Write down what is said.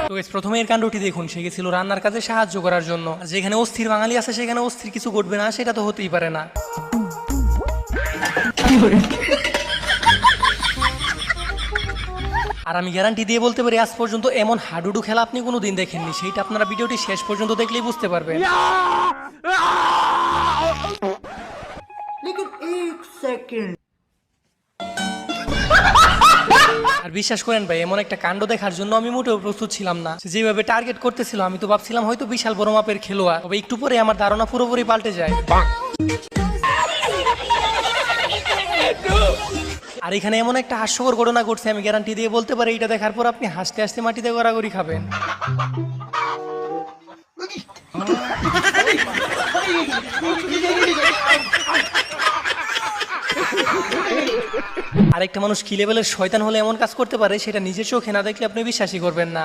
তো guys, প্রথমে এর কাণ্ডটি দেখুন। সে গেছিল রান্নার কাজে সাহায্য করার জন্য। আর যেখানে অস্থির বাঙালি আছে সেখানে অস্থির কিছু ঘটবে না, সেটা তো হতেই পারে না। আর আমি গ্যারান্টি দিয়ে বলতে পারি আজ পর্যন্ত এমন হাডুডু খেলা আপনি কোনোদিন দেখেননি। সেইটা আপনারা ভিডিওটি শেষ পর্যন্ত দেখলেই বুঝতে পারবেন। আর বিশ্বাস করেন ভাই, এমন একটা কাণ্ড দেখার জন্য আমি মোটেও প্রস্তুত ছিলাম না। সে যেভাবে টার্গেট করতেছিল আমি তো ভাবছিলাম হয়তো বিশাল বড় মাপের খেলোয়াড়, তবে একটু পরে আমার ধারণা পুরোপুরি পাল্টে যায়। আর এখানে এমন একটা হাস্যকর ঘটনা ঘটছে, আমি গ্যারান্টি দিয়ে বলতে পারি এটা দেখার পর আপনি হাসতে হাসতে মাটিতে গড়াগড়ি খাবেন। আরেকটা মানুষ কি লেভেলের শয়তান হলে এমন কাজ করতে পারে সেটা নিজের চোখে না দেখলে আপনি বিশ্বাসই করবেন না।